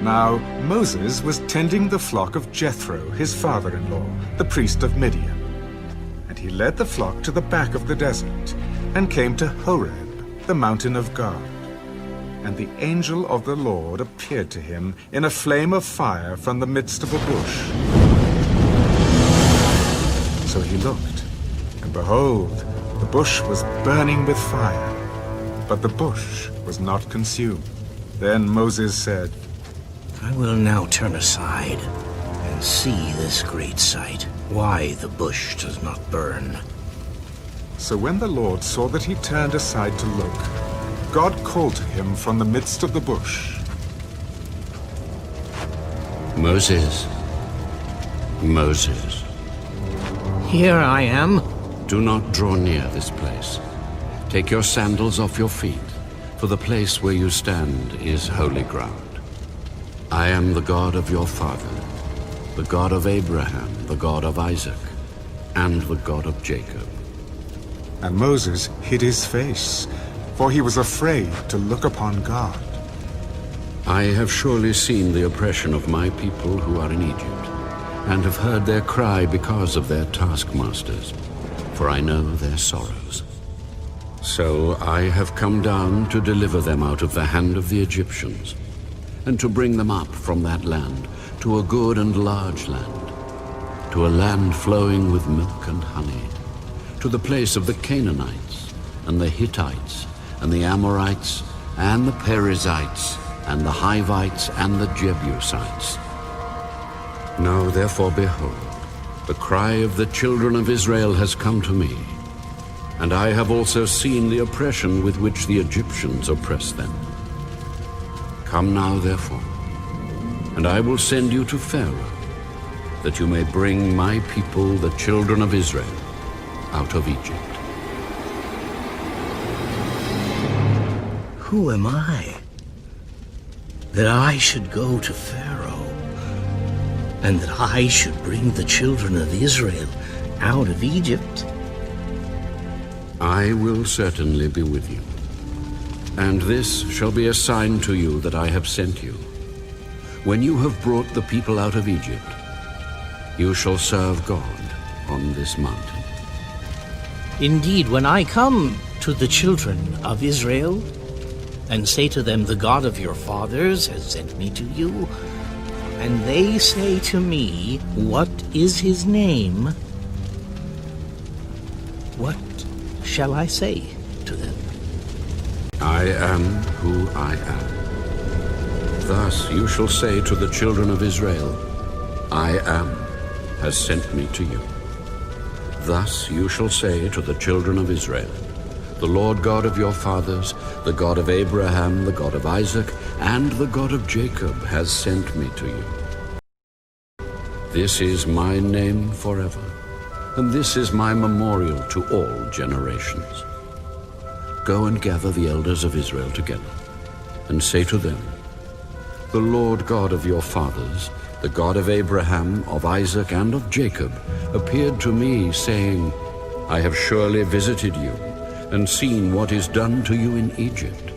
Now Moses was tending the flock of Jethro, his father-in-law, the priest of Midian. And he led the flock to the back of the desert, and came to Horeb, the mountain of God. And the angel of the Lord appeared to him in a flame of fire from the midst of a bush. So he looked, and behold, the bush was burning with fire, but the bush was not consumed. Then Moses said, I will now turn aside and see this great sight, why the bush does not burn. So when the Lord saw that he turned aside to look, God called to him from the midst of the bush. Moses, Moses. Here I am. Do not draw near this place. Take your sandals off your feet, for the place where you stand is holy ground. I am the God of your father, the God of Abraham, the God of Isaac, and the God of Jacob. And Moses hid his face, for he was afraid to look upon God. I have surely seen the oppression of my people who are in Egypt, and have heard their cry because of their taskmasters, for I know their sorrows. So I have come down to deliver them out of the hand of the Egyptians, and to bring them up from that land to a good and large land, to a land flowing with milk and honey, to the place of the Canaanites, and the Hittites, and the Amorites, and the Perizzites, and the Hivites, and the Jebusites. Now therefore, behold, the cry of the children of Israel has come to me, and I have also seen the oppression with which the Egyptians oppress them. Come now, therefore, and I will send you to Pharaoh, that you may bring my people, the children of Israel, out of Egypt. Who am I, that I should go to Pharaoh, and that I should bring the children of Israel out of Egypt? I will certainly be with you. And this shall be a sign to you that I have sent you. When you have brought the people out of Egypt, you shall serve God on this mountain. Indeed, when I come to the children of Israel and say to them, the God of your fathers has sent me to you, and they say to me, what is his name? What shall I say to them? I am who I am. Thus you shall say to the children of Israel, I am has sent me to you. Thus you shall say to the children of Israel, the Lord God of your fathers, the God of Abraham, the God of Isaac, and the God of Jacob has sent me to you. This is my name forever, and this is my memorial to all generations. Go and gather the elders of Israel together, and say to them, the Lord God of your fathers, the God of Abraham, of Isaac, and of Jacob, appeared to me, saying, I have surely visited you, and seen what is done to you in Egypt.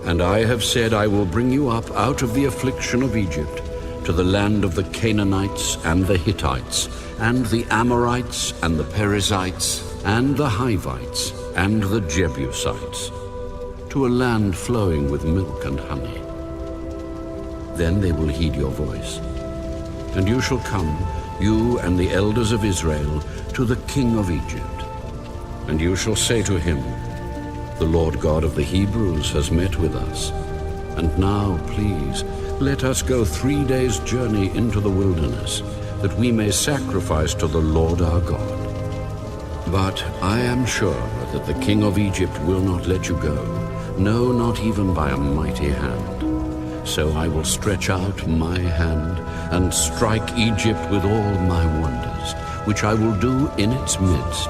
And I have said, I will bring you up out of the affliction of Egypt, to the land of the Canaanites, and the Hittites, and the Amorites, and the Perizzites, and the Hivites, and the Jebusites, to a land flowing with milk and honey. Then they will heed your voice, and you shall come, you and the elders of Israel, to the king of Egypt. And you shall say to him, the Lord God of the Hebrews has met with us. And now, please, let us go 3 days' journey into the wilderness, that we may sacrifice to the Lord our God. But I am sure that the king of Egypt will not let you go, no, not even by a mighty hand. So I will stretch out my hand and strike Egypt with all my wonders, which I will do in its midst.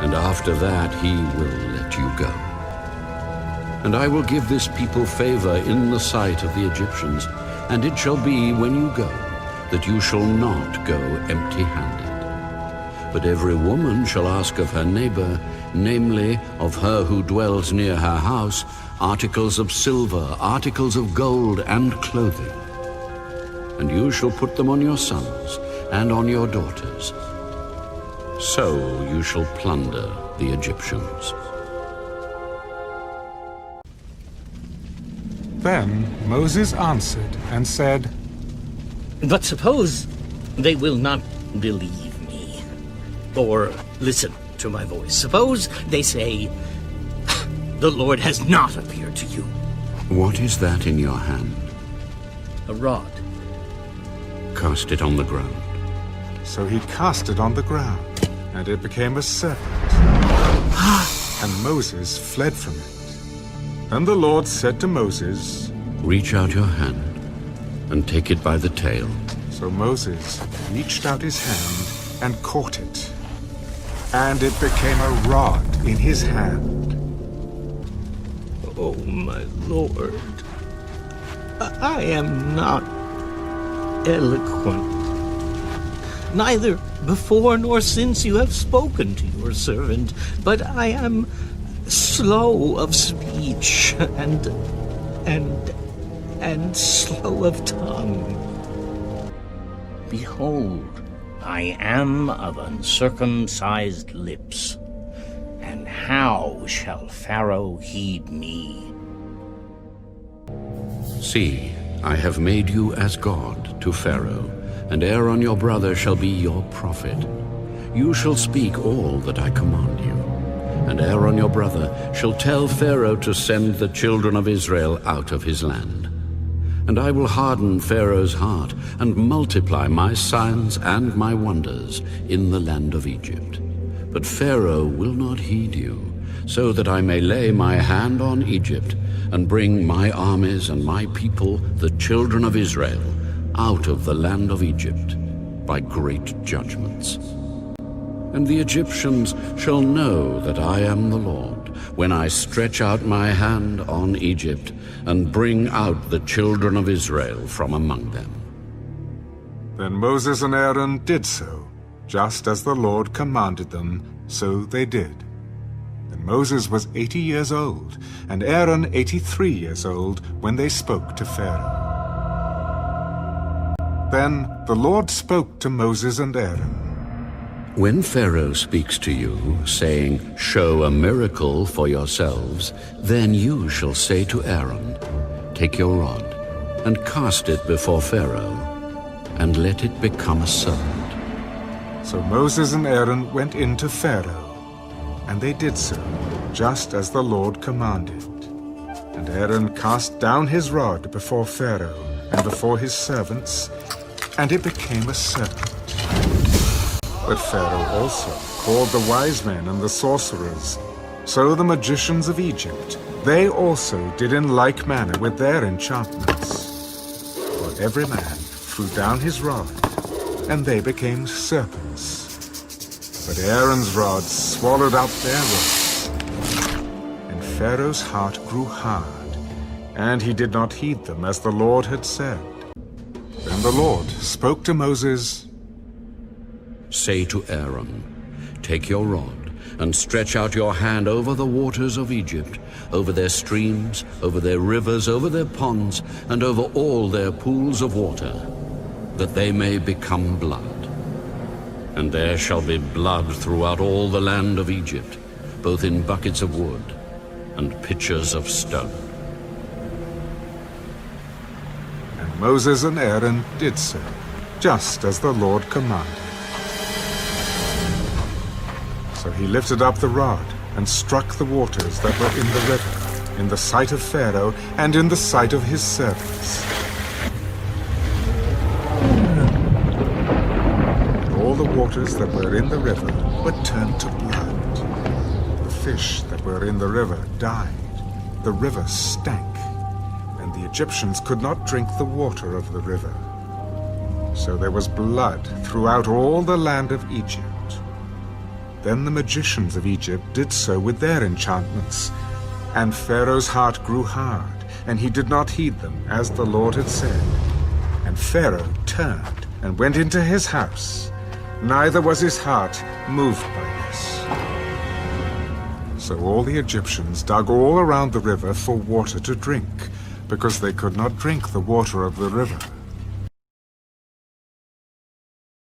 And after that he will let you go. And I will give this people favor in the sight of the Egyptians, and it shall be when you go, that you shall not go empty-handed. But every woman shall ask of her neighbor, namely, of her who dwells near her house, articles of silver, articles of gold, and clothing. And you shall put them on your sons and on your daughters. So you shall plunder the Egyptians. Then Moses answered and said, But suppose they will not believe me, or listen to my voice. Suppose they say, the Lord has not appeared to you. What is that in your hand? A rod. Cast it on the ground. So he cast it on the ground, and it became a serpent. And Moses fled from it. Then the Lord said to Moses, Reach out your hand and take it by the tail. So Moses reached out his hand and caught it, and it became a rod in his hand. Oh, my Lord, I am not eloquent. Neither before nor since you have spoken to your servant, but I am slow of speech and slow of tongue. Behold, I am of uncircumcised lips, and how shall Pharaoh heed me? See, I have made you as God to Pharaoh, and Aaron your brother shall be your prophet. You shall speak all that I command you. And Aaron your brother shall tell Pharaoh to send the children of Israel out of his land. And I will harden Pharaoh's heart, and multiply my signs and my wonders in the land of Egypt. But Pharaoh will not heed you, so that I may lay my hand on Egypt, and bring my armies and my people, the children of Israel, out of the land of Egypt by great judgments. And the Egyptians shall know that I am the Lord, when I stretch out my hand on Egypt, and bring out the children of Israel from among them. Then Moses and Aaron did so, just as the Lord commanded them, so they did. And Moses was 80 years old, and Aaron 83 years old, when they spoke to Pharaoh. Then the Lord spoke to Moses and Aaron. When Pharaoh speaks to you, saying, Show a miracle for yourselves, then you shall say to Aaron, Take your rod, and cast it before Pharaoh, and let it become a serpent. So Moses and Aaron went in to Pharaoh, and they did so, just as the Lord commanded. And Aaron cast down his rod before Pharaoh and before his servants, and it became a serpent. But Pharaoh also called the wise men and the sorcerers. So the magicians of Egypt, they also did in like manner with their enchantments. For every man threw down his rod, and they became serpents. But Aaron's rod swallowed up their rods. And Pharaoh's heart grew hard, and he did not heed them as the Lord had said. Then the Lord spoke to Moses, Say to Aaron, Take your rod, and stretch out your hand over the waters of Egypt, over their streams, over their rivers, over their ponds, and over all their pools of water, that they may become blood. And there shall be blood throughout all the land of Egypt, both in buckets of wood and pitchers of stone. and Moses and Aaron did so, just as the Lord commanded. So he lifted up the rod and struck the waters that were in the river, in the sight of Pharaoh and in the sight of his servants. And all the waters that were in the river were turned to blood. The fish that were in the river died. The river stank, and the Egyptians could not drink the water of the river. So there was blood throughout all the land of Egypt. Then the magicians of Egypt did so with their enchantments. And Pharaoh's heart grew hard, and he did not heed them, as the Lord had said. And Pharaoh turned and went into his house. Neither was his heart moved by this. So all the Egyptians dug all around the river for water to drink, because they could not drink the water of the river.